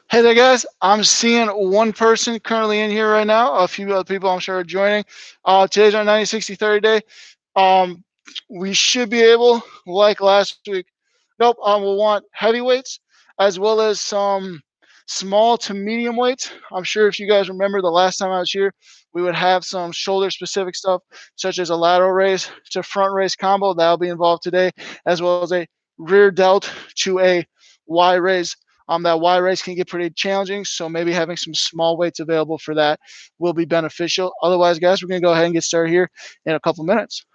Hey there, guys. I'm seeing one person currently in here right now. A few other people I'm sure are joining. Today's our 90-60-30 day. Um, we should be able, like last week, nope, we'll want heavyweights as well as some small to medium weights. I'm sure if you guys remember the last time I was here, we would have some shoulder specific stuff, such as a lateral raise to front raise combo. That'll be involved today, as well as a rear delt to a Y raise. That Y raise can get pretty challenging, so maybe having some small weights available for that will be beneficial. Otherwise, guys, we're going to go ahead and get started here in a couple minutes.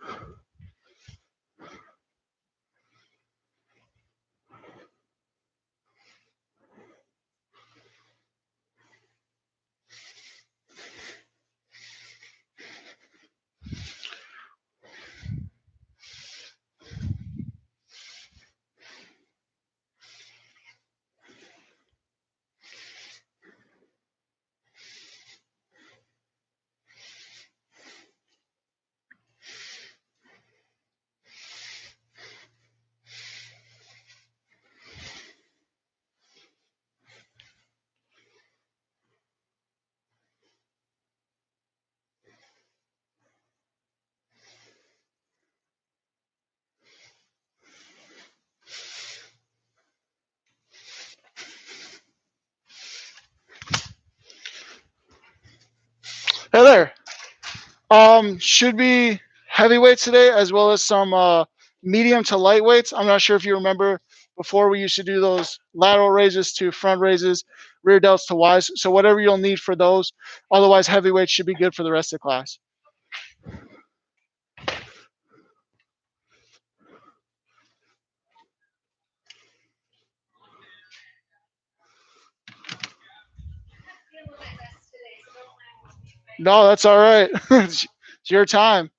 Hey there. Should be heavyweights today, as well as some medium to light weights. I'm not sure if you remember before we used to do those lateral raises to front raises, rear delts to Ys. So whatever you'll need for those. Otherwise, heavyweights should be good for the rest of the class. No, that's all right. It's your time.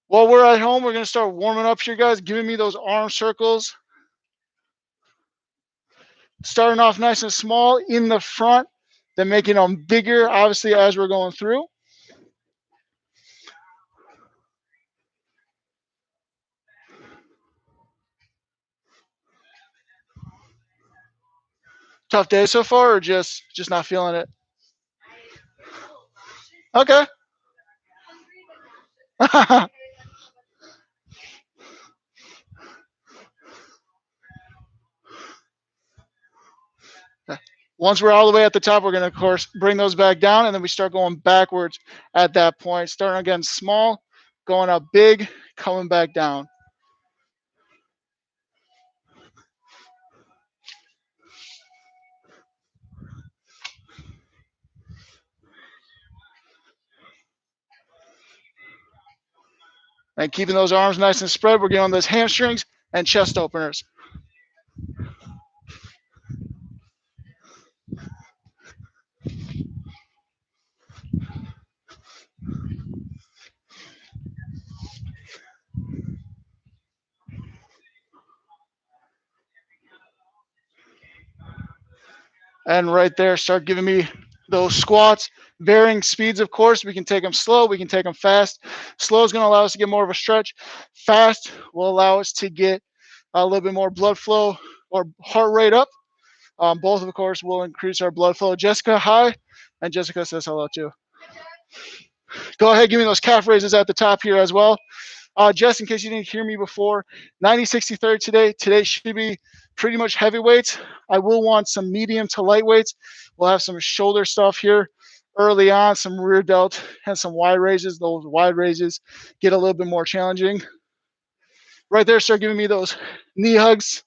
While we're at home, we're going to start warming up here, guys. Giving me those arm circles. Starting off nice and small in the front, then making them bigger, obviously, as we're going through. Tough day so far, or just not feeling it? Okay. Once we're all the way at the top, we're going to, of course, bring those back down, and then we start going backwards at that point. Starting again small, going up big, coming back down. And keeping those arms nice and spread, we're getting on those hamstrings and chest openers. And right there, start giving me those squats. Varying speeds, of course. We can take them slow, we can take them fast. Slow is going to allow us to get more of a stretch. Fast will allow us to get a little bit more blood flow or heart rate up. Both, of course, will increase our blood flow. Jessica, hi. And Jessica says hello, too. Go ahead, give me those calf raises at the top here as well. Just in case you didn't hear me before, 90-60-30 today. Today should be pretty much heavyweights. I will want some medium to lightweights. We'll have some shoulder stuff here early on, some rear delt and some wide raises. Those wide raises get a little bit more challenging. Right there, start giving me those knee hugs.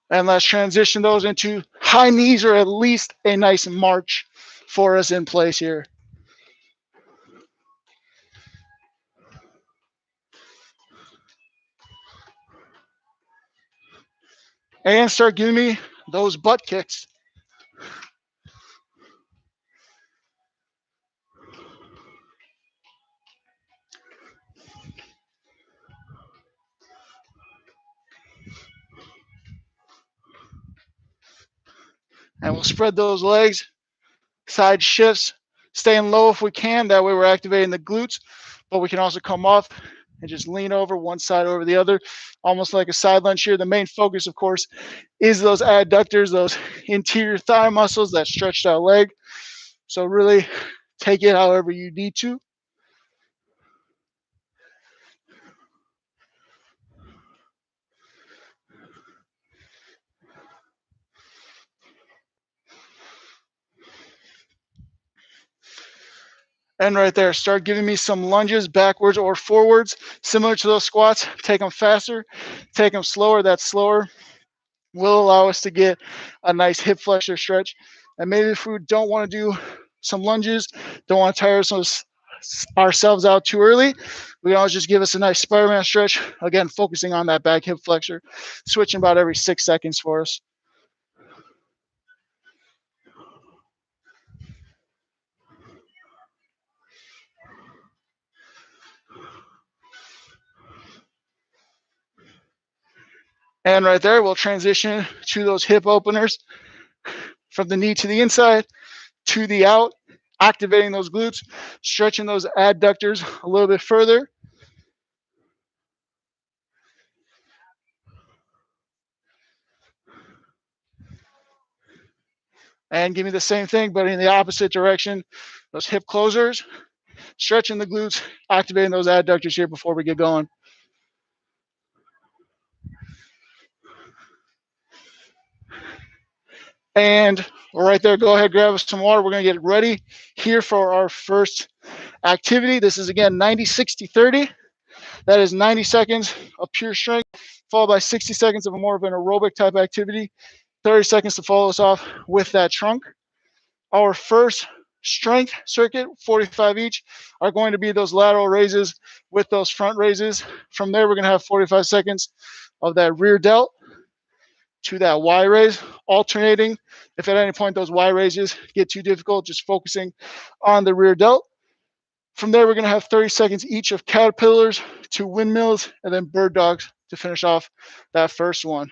And let's transition those into high knees, or at least a nice march for us in place here. And start giving me those butt kicks. And we'll spread those legs, side shifts, staying low if we can. That way we're activating the glutes, but we can also come off and just lean over one side over the other, almost like a side lunge here. The main focus, of course, is those adductors, those interior thigh muscles, that stretched out leg. So really take it however you need to. And right there, start giving me some lunges backwards or forwards, similar to those squats. Take them faster, take them slower. That slower will allow us to get a nice hip flexor stretch. And maybe if we don't want to do some lunges, don't want to tire ourselves out too early, we can always just give us a nice Spider-Man stretch. Again, focusing on that back hip flexor, switching about every 6 seconds for us. And right there, we'll transition to those hip openers from the knee to the inside, to the out, activating those glutes, stretching those adductors a little bit further. And give me the same thing, but in the opposite direction. Those hip closers, stretching the glutes, activating those adductors here before we get going. And right there, go ahead, grab us some water. We're going to get ready here for our first activity. This is, again, 90, 60, 30. That is 90 seconds of pure strength, followed by 60 seconds of a more of an aerobic type activity, 30 seconds to follow us off with that trunk. Our first strength circuit, 45 each, are going to be those lateral raises with those front raises. From there, we're going to have 45 seconds of that rear delt to that Y raise, alternating. If at any point those Y raises get too difficult, just focusing on the rear delt. From there, we're going to have 30 seconds each of caterpillars to windmills, and then bird dogs to finish off that first one.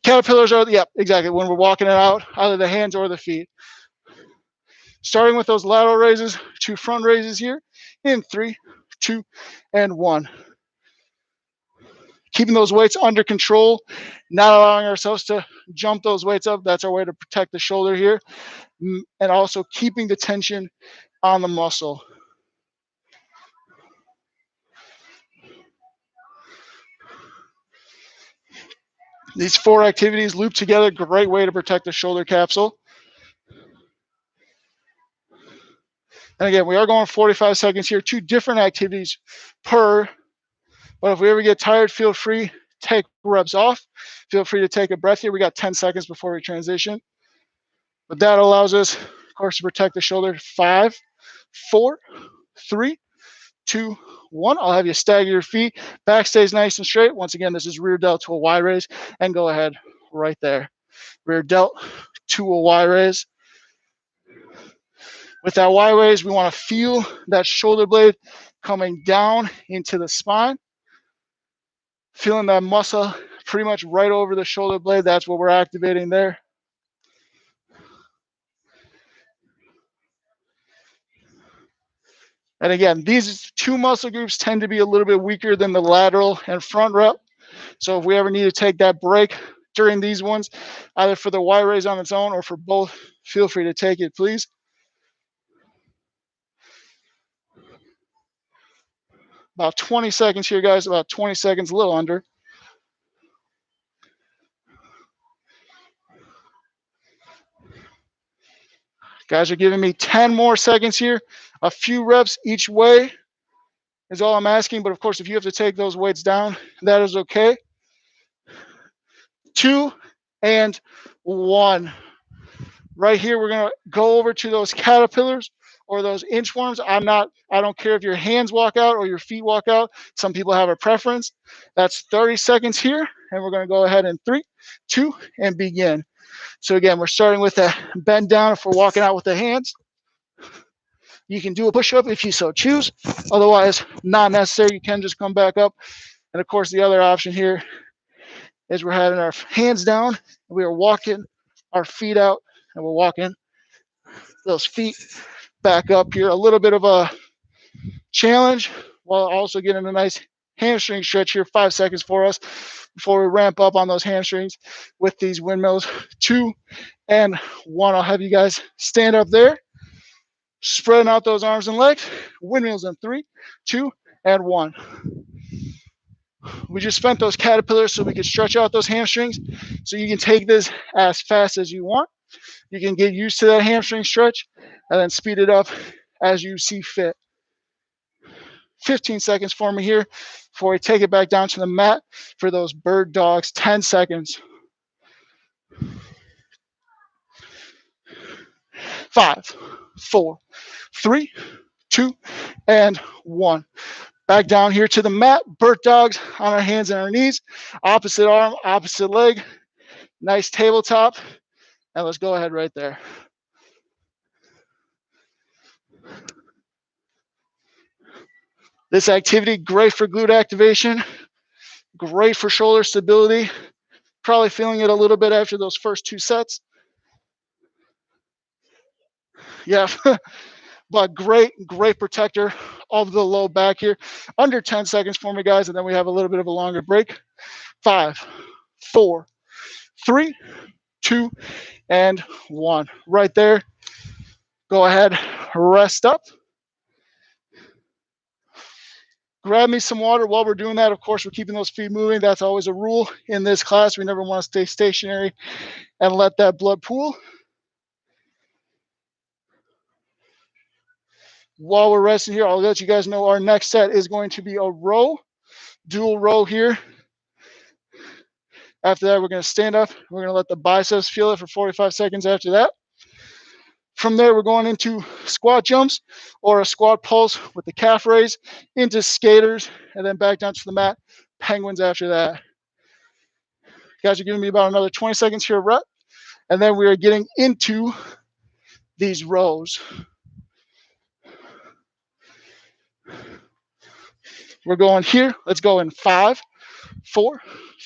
Caterpillars are, yeah, exactly, when we're walking it out, either the hands or the feet. Starting with those lateral raises, 2 front raises here in 3, 2, and 1. Keeping those weights under control, not allowing ourselves to jump those weights up. That's our way to protect the shoulder here. And also keeping the tension on the muscle. These 4 activities loop together, great way to protect the shoulder capsule. And again, we are going 45 seconds here, 2 different activities per. But if we ever get tired, feel free, take reps off. Feel free to take a breath here. We got 10 seconds before we transition. But that allows us, of course, to protect the shoulder. 5, 4, 3, 2, 1. I'll have you stagger your feet. Back stays nice and straight. Once again, this is rear delt to a Y raise. And go ahead right there. Rear delt to a Y raise. With that Y raise, we want to feel that shoulder blade coming down into the spine. Feeling that muscle pretty much right over the shoulder blade. That's what we're activating there. And again, these 2 muscle groups tend to be a little bit weaker than the lateral and front rep. So if we ever need to take that break during these ones, either for the Y raise on its own or for both, feel free to take it, please. About 20 seconds here, guys. About 20 seconds, a little under. Guys are giving me 10 more seconds here. A few reps each way is all I'm asking. But of course, if you have to take those weights down, that is okay. 2 and 1. Right here, we're going to go over to those caterpillars or those inchworms. I don't care if your hands walk out or your feet walk out. Some people have a preference. That's 30 seconds here. And we're going to go ahead in 3, 2, and begin. So again, we're starting with a bend down if we're walking out with the hands. You can do a push-up if you so choose. Otherwise, not necessary. You can just come back up. And of course, the other option here is we're having our hands down. And we are walking our feet out. And we're walking those feet back up here. A little bit of a challenge while also getting a nice hamstring stretch here. 5 seconds for us before we ramp up on those hamstrings with these windmills. 2 and 1. I'll have you guys stand up there, spreading out those arms and legs. Windmills in 3, 2, and 1. We just spent those caterpillars so we could stretch out those hamstrings. So you can take this as fast as you want. You can get used to that hamstring stretch and then speed it up as you see fit. 15 seconds for me here before we take it back down to the mat for those bird dogs. 10 seconds. 5, 4, 3, 2, and 1. Back down here to the mat. Bird dogs on our hands and our knees. Opposite arm, opposite leg. Nice tabletop. And let's go ahead right there. This activity, great for glute activation, great for shoulder stability. Probably feeling it a little bit after those first 2 sets. Yeah, but great protector of the low back here. Under 10 seconds for me, guys, and then we have a little bit of a longer break. 5, 4, 3, 2, and 1. Right there. Go ahead, rest up. Grab me some water while we're doing that. Of course, we're keeping those feet moving. That's always a rule in this class. We never want to stay stationary and let that blood pool. While we're resting here, I'll let you guys know our next set is going to be a row, dual row here. After that, we're going to stand up. We're going to let the biceps feel it for 45 seconds after that. From there, we're going into squat jumps or a squat pulse with the calf raise into skaters and then back down to the mat, penguins after that. You guys are giving me about another 20 seconds here rep. And then we are getting into these rows. We're going here. Let's go in 5, 4,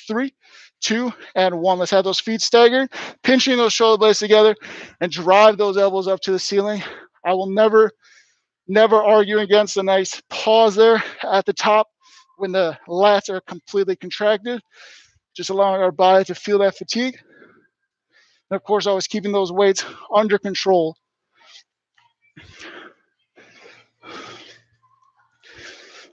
3, 2, and 1. Let's have those feet staggered, pinching those shoulder blades together, and drive those elbows up to the ceiling. I will never argue against a nice pause there at the top when the lats are completely contracted, just allowing our body to feel that fatigue. And of course, always keeping those weights under control.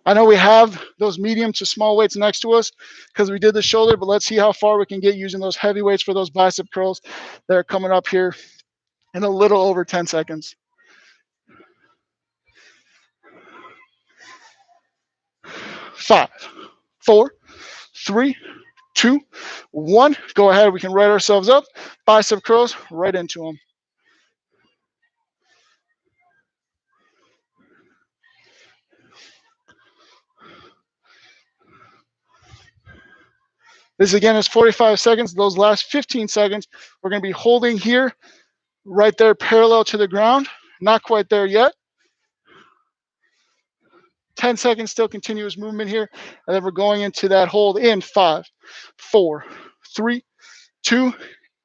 I know we have those medium to small weights next to us because we did the shoulder, but let's see how far we can get using those heavy weights for those bicep curls that are coming up here in a little over 10 seconds. 5, 4, 3, 2, 1. Go ahead. We can right ourselves up. Bicep curls right into them. This again is 45 seconds. Those last 15 seconds, we're going to be holding here, right there, parallel to the ground. Not quite there yet. 10 seconds, still continuous movement here. And then we're going into that hold in 5, 4, 3, 2,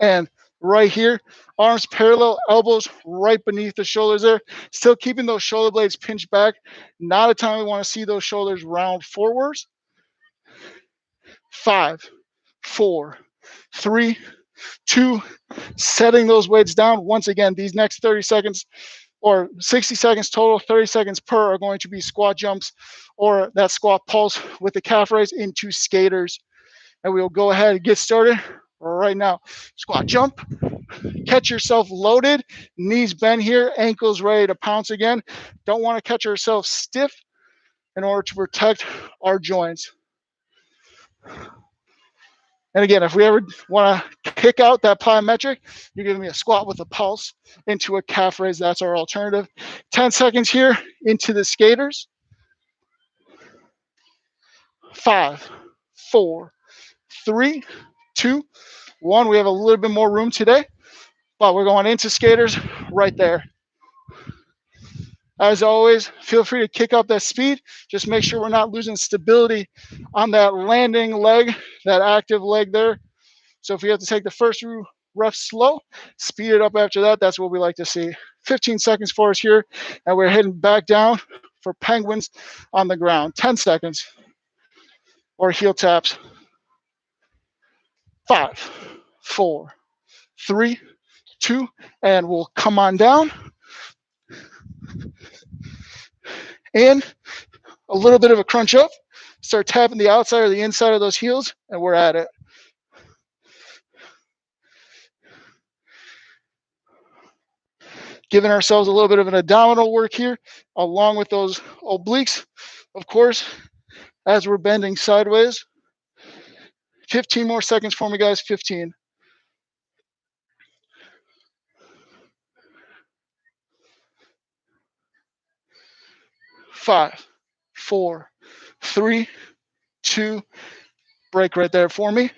and right here. Arms parallel, elbows right beneath the shoulders there. Still keeping those shoulder blades pinched back. Not a time we want to see those shoulders round forwards. 5, 4, 3, 2, setting those weights down. Once again, these next 30 seconds or 60 seconds total, 30 seconds per are going to be squat jumps or that squat pulse with the calf raise into skaters. And we'll go ahead and get started right now. Squat jump, catch yourself loaded, knees bent here, ankles ready to pounce again. Don't want to catch ourselves stiff in order to protect our joints. And again, if we ever want to kick out that plyometric, you're giving me a squat with a pulse into a calf raise. That's our alternative. 10 seconds here into the skaters. 5, 4, 3, 2, 1. We have a little bit more room today, but we're going into skaters right there. As always, feel free to kick up that speed. Just make sure we're not losing stability on that landing leg, that active leg there. So if we have to take the first rough slow, speed it up after that. That's what we like to see. 15 seconds for us here, and we're heading back down for penguins on the ground. 10 seconds, or heel taps. 5, 4, 3, 2, and we'll come on down. And a little bit of a crunch up. Start tapping the outside or the inside of those heels, and we're at it. Giving ourselves a little bit of an abdominal work here, along with those obliques, of course, as we're bending sideways. 15 more seconds for me, guys. 15. 5, 4, 3, 2. Break right there for me.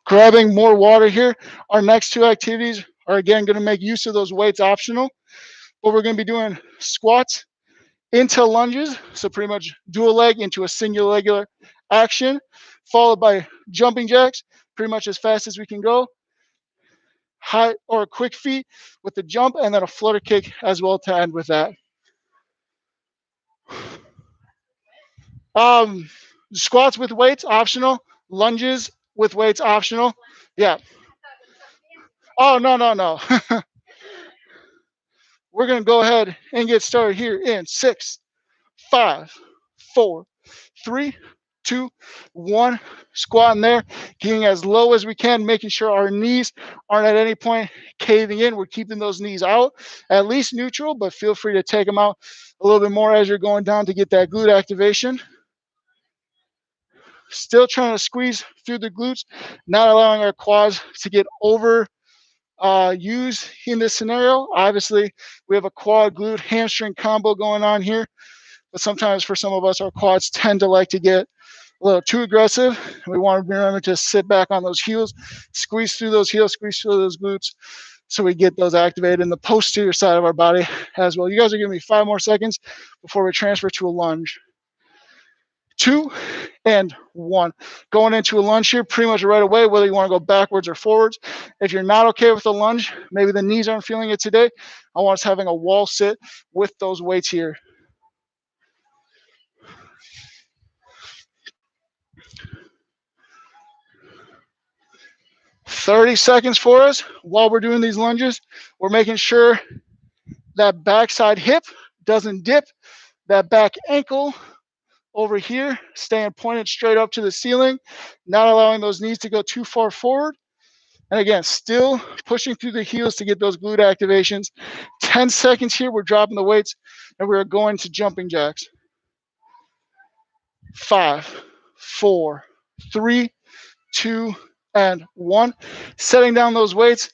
Grabbing more water here. Our next two activities are, again, going to make use of those weights optional. But we're going to be doing squats into lunges, so pretty much dual leg into a singular action, followed by jumping jacks, pretty much as fast as we can go. High or quick feet with the jump, and then a flutter kick as well to end with that. Squats with weights optional. Lunges with weights optional. Yeah. Oh, no. We're going to go ahead and get started here in 6, 5, 4, 3, 2, 1. Squatting there, getting as low as we can, making sure our knees aren't at any point caving in. We're keeping those knees out, at least neutral, but feel free to take them out a little bit more as you're going down to get that glute activation. Still trying to squeeze through the glutes, not allowing our quads to get over used in this scenario. Obviously, we have a quad glute hamstring combo going on here, but sometimes for some of us, our quads tend to like to get a little too aggressive. We want to remember to sit back on those heels, squeeze through those heels, squeeze through those glutes, so we get those activated in the posterior side of our body as well. You guys are giving me 5 more seconds before we transfer to a lunge. 2 and 1. Going into a lunge here pretty much right away, whether you want to go backwards or forwards. If you're not okay with the lunge, maybe the knees aren't feeling it today, I want us having a wall sit with those weights here. 30 seconds for us while we're doing these lunges. We're making sure that backside hip doesn't dip, that back ankle over here staying pointed straight up to the ceiling, not allowing those knees to go too far forward. And again, still pushing through the heels to get those glute activations. 10 seconds here, we're dropping the weights, and we're going to jumping jacks. 5, 4, 3, 2, and 1. Setting down those weights,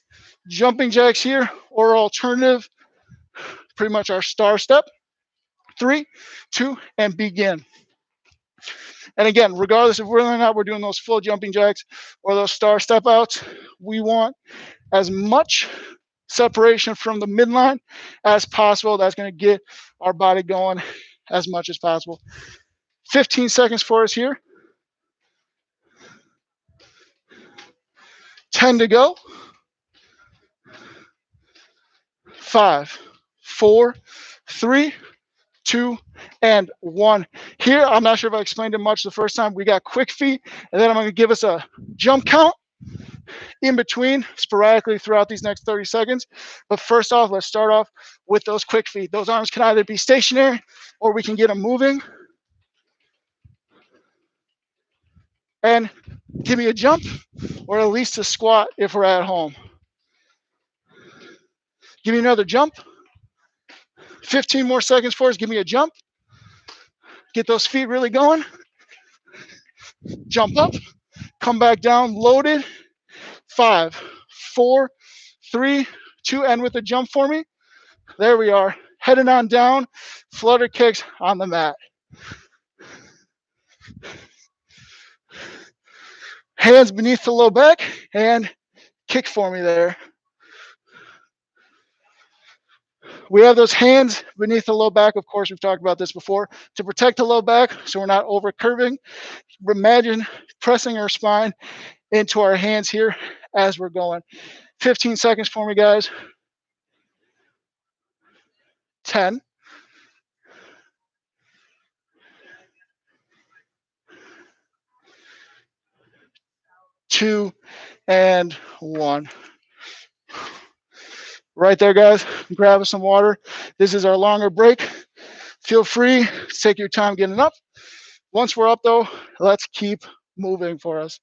jumping jacks here, or alternative, pretty much our star step. 3, 2, and begin. And again, regardless of whether or not we're doing those full jumping jacks or those star step outs, we want as much separation from the midline as possible. That's going to get our body going as much as possible. 15 seconds for us here. 10 to go. 5, 4, 3, 2, and 1. Here, I'm not sure if I explained it much the first time. We got quick feet, and then I'm going to give us a jump count in between sporadically throughout these next 30 seconds. But first off, let's start off with those quick feet. Those arms can either be stationary or we can get them moving. And give me a jump or at least a squat if we're at home. Give me another jump. 15 more seconds for us. Give me a jump. Get those feet really going. Jump up. Come back down, loaded. 5, 4, 3, 2, and with a jump for me. There we are. Heading on down. Flutter kicks on the mat. Hands beneath the low back and kick for me there. We have those hands beneath the low back. Of course, we've talked about this before, to protect the low back so we're not over curving. Imagine pressing our spine into our hands here as we're going. 15 seconds for me, guys. 10. 2 and 1. Right there, guys. Grab us some water. This is our longer break. Feel free to take your time getting up. Once we're up, though, let's keep moving for us.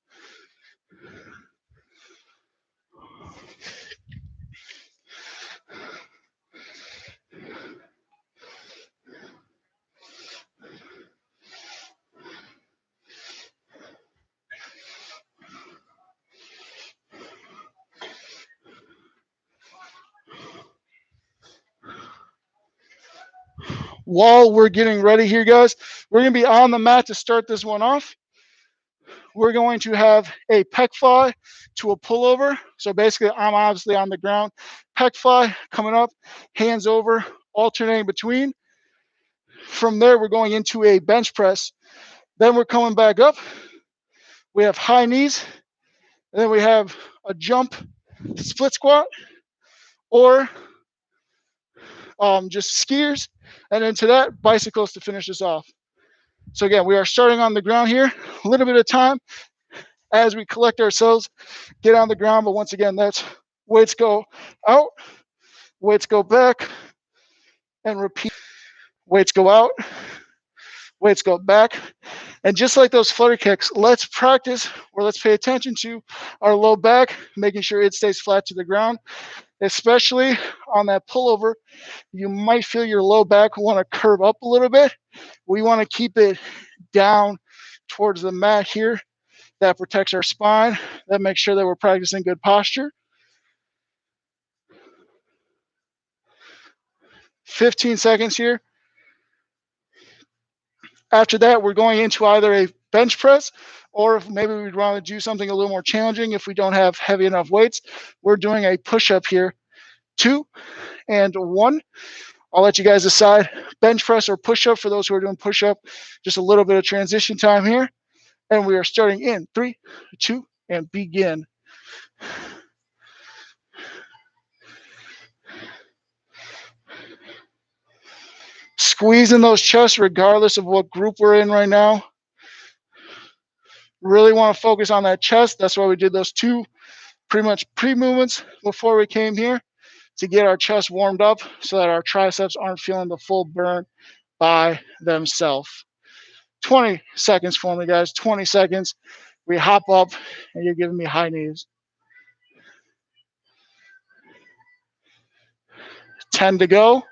While we're getting ready here, guys, we're going to be on the mat to start this one off. We're going to have a peck fly to a pullover. So basically, I'm obviously on the ground. Peck fly coming up, hands over, alternating between. From there, we're going into a bench press. Then we're coming back up. We have high knees. And then we have a jump split squat or just skiers. And then to that, bicycles to finish this off. So again, we are starting on the ground here. A little bit of time as we collect ourselves, get on the ground. But once again, that's weights go out, weights go back, and repeat. Weights go out, weights go back. And just like those flutter kicks, let's practice or let's pay attention to our low back, making sure it stays flat to the ground. Especially on that pullover, you might feel your low back want to curve up a little bit. We want to keep it down towards the mat here. That protects our spine. That makes sure that we're practicing good posture. 15 seconds here. After that, we're going into either a bench press or if maybe we'd want to do something a little more challenging if we don't have heavy enough weights. We're doing a push-up here. 2 and 1. I'll let you guys decide. Bench press or push-up for those who are doing push-up. Just a little bit of transition time here. And we are starting in 3, 2, and begin. Squeezing those chests regardless of what group we're in right now. Really want to focus on that chest. That's why we did those 2 pretty much pre-movements before we came here to get our chest warmed up so that our triceps aren't feeling the full burn by themselves. 20 seconds for me, guys. 20 seconds. We hop up, and you're giving me high knees. 10 to go.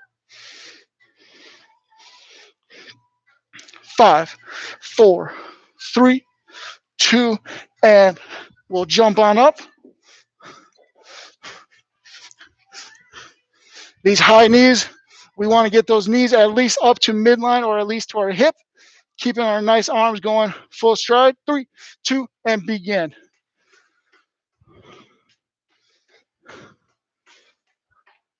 5, 4, 3, 2, and we'll jump on up. These high knees, we want to get those knees at least up to midline or at least to our hip, keeping our nice arms going full stride. 3, 2, and begin.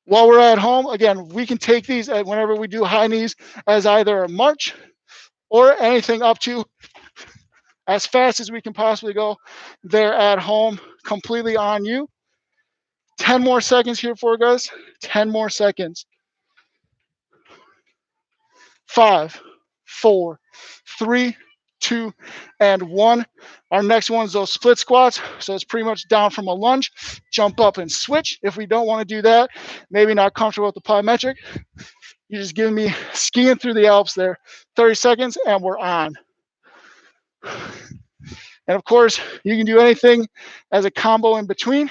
While we're at home, again, we can take these whenever we do high knees as either a march or anything up to as fast as we can possibly go. They're at home, completely on you. 10 more seconds here for guys. 10 more seconds. 5, 4, 3, 2, and 1. Our next one is those split squats. So it's pretty much down from a lunge, jump up and switch. If we don't want to do that, maybe not comfortable with the plyometric, you're just giving me skiing through the Alps there. 30 seconds and we're on. And of course, you can do anything as a combo in between.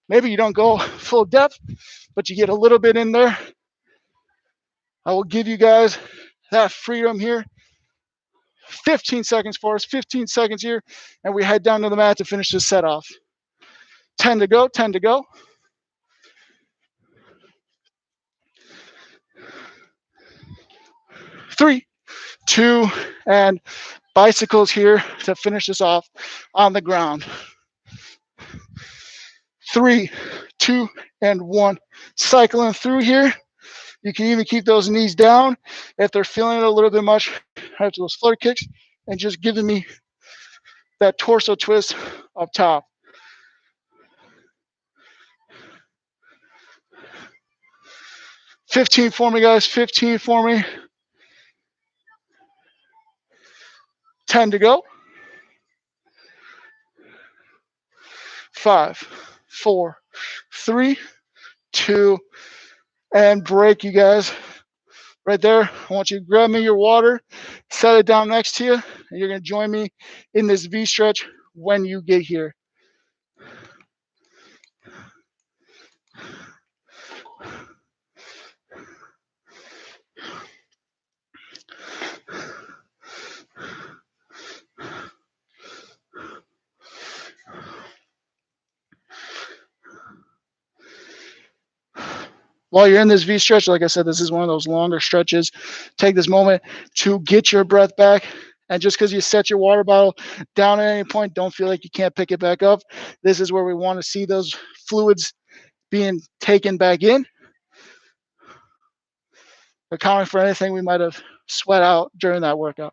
Maybe you don't go full depth, but you get a little bit in there. I will give you guys that freedom here. 15 seconds for us, 15 seconds here, and we head down to the mat to finish this set off. 10 to go, 10 to go. 3, 2, and bicycles here to finish this off on the ground. 3, 2, and 1. Cycling through here. You can even keep those knees down if they're feeling it a little bit much after those flutter kicks, and just giving me that torso twist up top. $15 for me, guys. 15 for me. 10 to go. 5, 4, 3, 2, and break, you guys. Right there, I want you to grab me your water, set it down next to you, and you're going to join me in this V stretch when you get here. While you're in this V stretch, like I said, this is one of those longer stretches. Take this moment to get your breath back. And just because you set your water bottle down at any point, don't feel like you can't pick it back up. This is where we want to see those fluids being taken back in, accounting for anything we might have sweat out during that workout.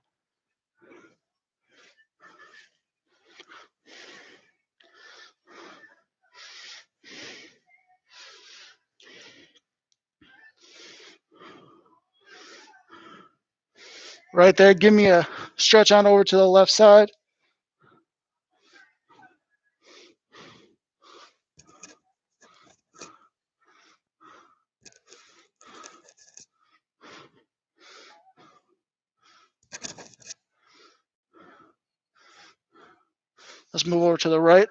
Right there, give me a stretch on over to the left side. Let's move over to the right.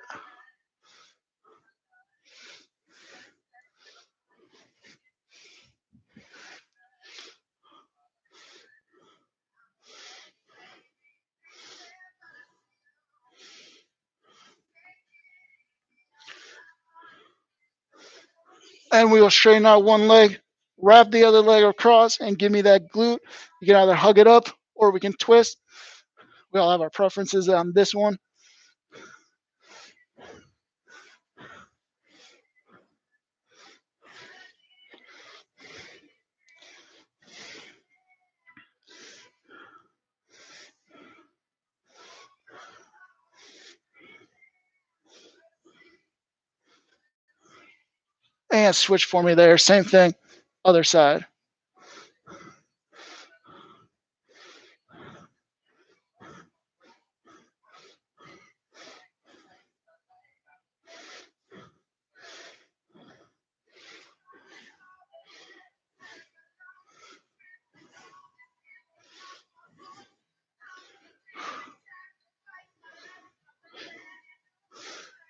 And we will straighten out one leg, wrap the other leg across, and give me that glute. You can either hug it up or we can twist. We all have our preferences on this one. And switch for me there. Same thing, other side.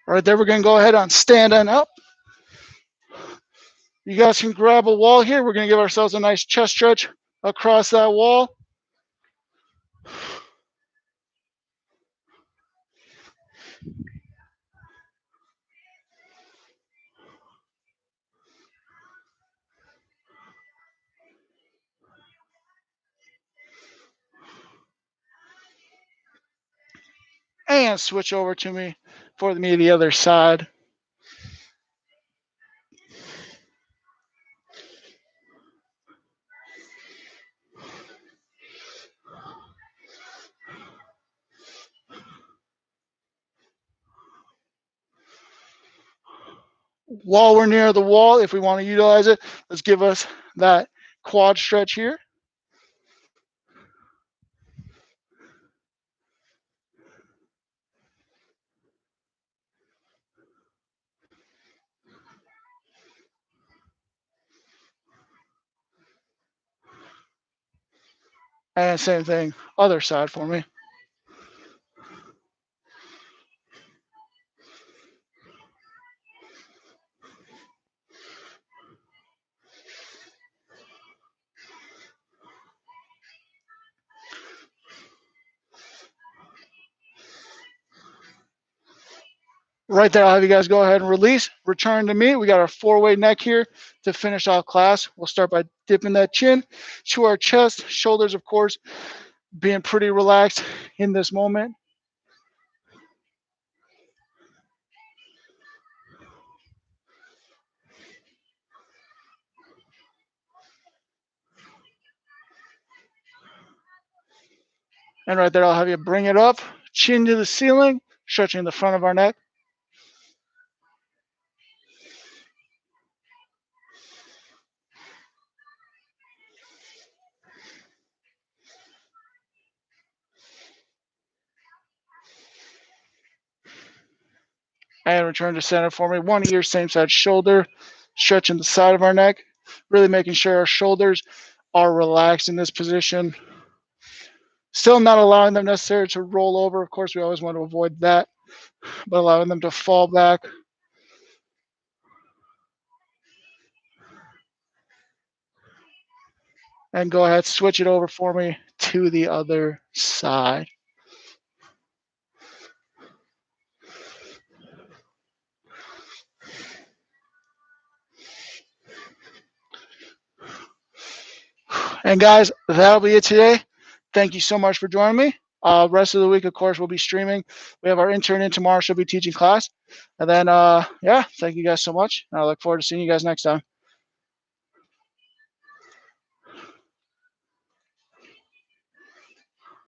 All right, there we're going to go ahead on standing up. You guys can grab a wall here. We're going to give ourselves a nice chest stretch across that wall. And switch over to me for me the other side. While we're near the wall, if we want to utilize it, let's give us that quad stretch here. And same thing, other side for me. Right there, I'll have you guys go ahead and release. Return to me. We got our 4-way neck here to finish off class. We'll start by dipping that chin to our chest, shoulders, of course, being pretty relaxed in this moment. And right there, I'll have you bring it up, chin to the ceiling, stretching the front of our neck. And return to center for me. One ear, same side shoulder, stretching the side of our neck, really making sure our shoulders are relaxed in this position. Still not allowing them necessarily to roll over. Of course, we always want to avoid that, but allowing them to fall back. And go ahead, switch it over for me to the other side. And guys, that'll be it today. Thank you so much for joining me. Rest of the week, of course, we'll be streaming. We have our intern in tomorrow. She'll be teaching class. And then, yeah, thank you guys so much. And I look forward to seeing you guys next time.